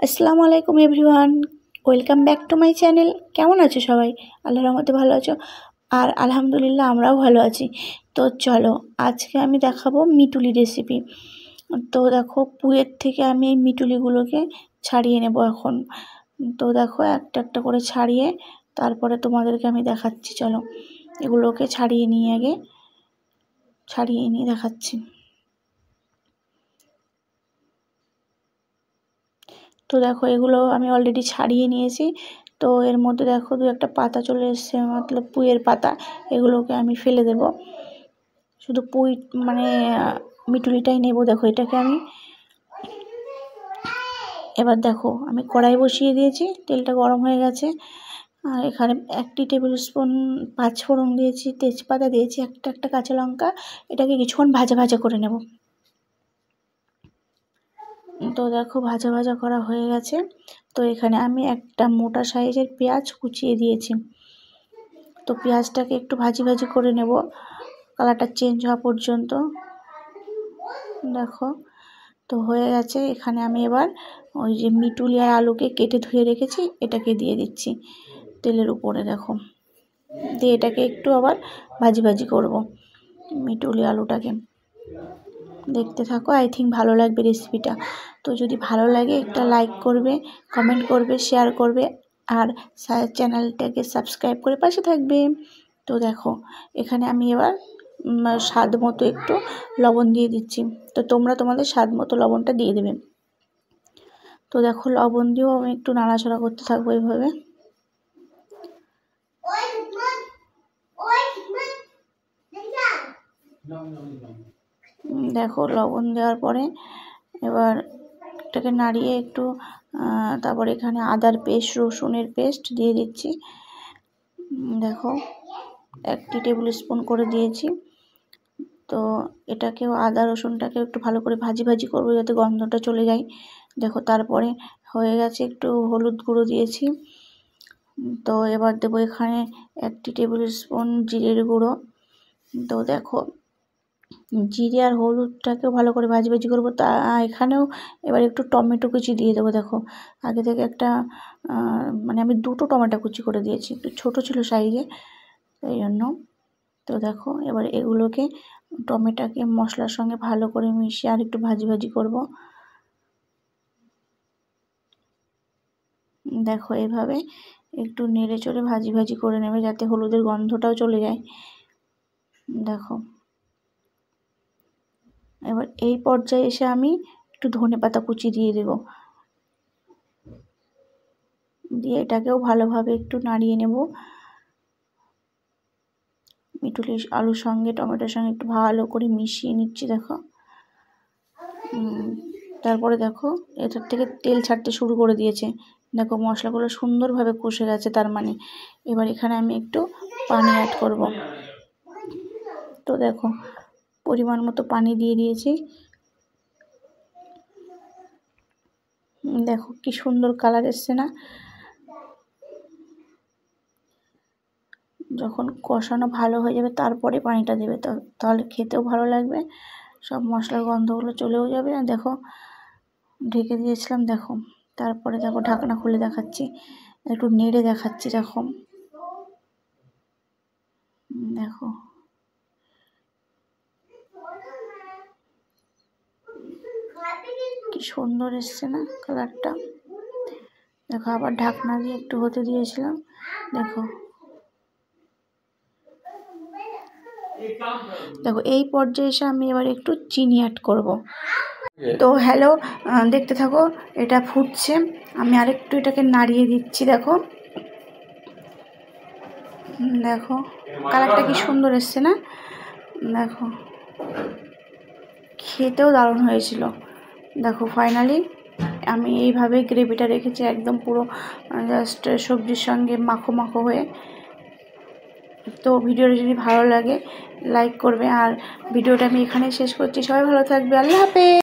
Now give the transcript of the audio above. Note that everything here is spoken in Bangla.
আসসালামু আলাইকুম everyone, welcome back to my channel. কেমন আছো সবাই? আল্লাহর রহমতে ভালো আছো? আর আলহামদুলিল্লাহ আমরাও ভালো আছি। তো চলো আজকে আমি দেখাবো মিটুলি রেসিপি। তো দেখো পুয়ের থেকে আমি এই মিটুলিগুলোকে ছাড়িয়ে নেব এখন। তো দেখো একটা একটা করে ছাড়িয়ে তারপরে তোমাদেরকে আমি দেখাচ্ছি। চলো এগুলোকে ছাড়িয়ে নিয়ে দেখাচ্ছি। তো দেখো এগুলো আমি অলরেডি ছাড়িয়ে নিয়েছি। তো এর মধ্যে দেখো দু একটা পাতা চলে এসছে, মতলব পুঁইয়ের পাতা। এগুলোকে আমি ফেলে দেব, শুধু পুঁই মানে মিটুলিটাই নেব। দেখো এটাকে আমি এবার দেখো আমি কড়াই বসিয়ে দিয়েছি, তেলটা গরম হয়ে গেছে। আর এখানে 1 টেবিল স্পুন পাঁচফোড়ন দিয়েছি, তেজপাতা দিয়েছি, একটা কাঁচা লঙ্কা। এটাকে কিছুক্ষণ ভাজা ভাজা করে নেব। তো দেখো ভাজা ভাজা করা হয়ে গেছে। তো এখানে আমি একটা মোটা সাইজের পেঁয়াজ কুচিয়ে দিয়েছি। তো পেঁয়াজটাকে একটু ভাজি ভাজি করে নেব, কালারটা চেঞ্জ হওয়া পর্যন্ত। দেখো তো হয়ে গেছে। এখানে আমি এবার ওই যে মিটুলি আর আলুকে কেটে ধুয়ে রেখেছি, এটাকে দিয়ে দিচ্ছি তেলের উপরে। দেখো দিয়ে এটাকে একটু আবার ভাজি ভাজি করব মিটুলি আলুটাকে। দেখতে থাকো, আই থিঙ্ক ভালো লাগবে রেসিপিটা। তো যদি ভালো লাগে একটা লাইক করবে, কমেন্ট করবে, শেয়ার করবে, আর চ্যানেলটাকে সাবস্ক্রাইব করে পাশে থাকবে। তো দেখো এখানে আমি এবার স্বাদ মতো একটু লবণ দিয়ে দিচ্ছি। তো তোমরা তোমাদের স্বাদ মতো লবণটা দিয়ে দেবে। তো দেখো লবণ দিয়েও আমি একটু নাড়াচাড়া করতে থাকবো এইভাবে। দেখো লবণ দেওয়ার পরে এবার এটাকে নাড়িয়ে একটু তারপর এখানে আদার পেস্ট, রসুনের পেস্ট দিয়ে দিচ্ছি। দেখো 1 টেবিল স্পুন করে দিয়েছি। তো এটাকেও আদা রসুনটাকেও একটু ভালো করে ভাজি ভাজি করবো যাতে গন্ধটা চলে যায়। দেখো তারপরে হয়ে গেছে, একটু হলুদ গুঁড়ো দিয়েছি। তো এবার দেবো এখানে 1 টেবিল স্পুন জিরের গুঁড়ো। তো দেখো জিরে আর হলুদটাকেও ভালো করে ভাজি ভাজি করবো। তা এখানেও এবার একটু টমেটো কুচি দিয়ে দেবো। দেখো আগে থেকে একটা মানে আমি 2টো টমেটো কুচি করে দিয়েছি, একটু ছোটো ছিল সাইজে, এই জন্য। তো দেখো এবার এগুলোকে টমেটোকে মশলার সঙ্গে ভালো করে মিশিয়ে আর একটু ভাজি ভাজি করব। দেখো এভাবে একটু নেড়ে চড়ে ভাজি ভাজি করে নেবে যাতে হলুদের গন্ধটাও চলে যায়। দেখো এবার এই পর্যায়ে এসে আমি একটু ধনেপাতা কুচি দিয়ে দেব, দিয়ে এটাকেও ভালোভাবে একটু নাড়িয়ে নেব মিটুলি আলুর সঙ্গে, টমেটোর সঙ্গে একটু ভালো করে মিশিয়ে নিচ্ছি। দেখো তারপরে দেখো এটার থেকে তেল ছাড়তে শুরু করে দিয়েছে। দেখো মশলাগুলো সুন্দরভাবে কষে গেছে, তার মানে এবার এখানে আমি একটু পানি অ্যাড করব। তো দেখো পরিমাণ মতো পানি দিয়ে দিয়েছি। দেখো কি সুন্দর কালার এসছে না? যখন কষানো ভালো হয়ে যাবে তারপরে পানিটা দেবে, তাহলে খেতেও ভালো লাগবে, সব মশলার গন্ধগুলো চলেও যাবে। আর দেখো ঢেকে দিয়েছিলাম, দেখো তারপরে দেখো ঢাকনা খুলে দেখাচ্ছি, একটু নেড়ে দেখাচ্ছি। দেখো দেখো কি সুন্দর এসছে না কালারটা? দেখো আবার ঢাকনা দিয়ে একটু হতে দিয়েছিলাম। দেখো দেখো এই পর্যায়ে এসে আমি এবার একটু চিনি অ্যাড করব। তো হ্যালো, দেখতে থাকো, এটা ফুটছে, আমি আরেকটু এটাকে নাড়িয়ে দিচ্ছি। দেখো দেখো কালারটা কি সুন্দর এসছে না? দেখো খেতেও দারুণ হয়েছিল। দেখো ফাইনালি আমি এইভাবে গ্রেভিটা রেখেছি, একদম পুরো জাস্ট সবজির সঙ্গে মাখো মাখো হয়ে। তো ভিডিওটা যদি ভালো লাগে লাইক করবে, আর ভিডিওটা আমি এখানেই শেষ করছি। সবাই ভালো থাকবে, আল্লাহ হাফেজ।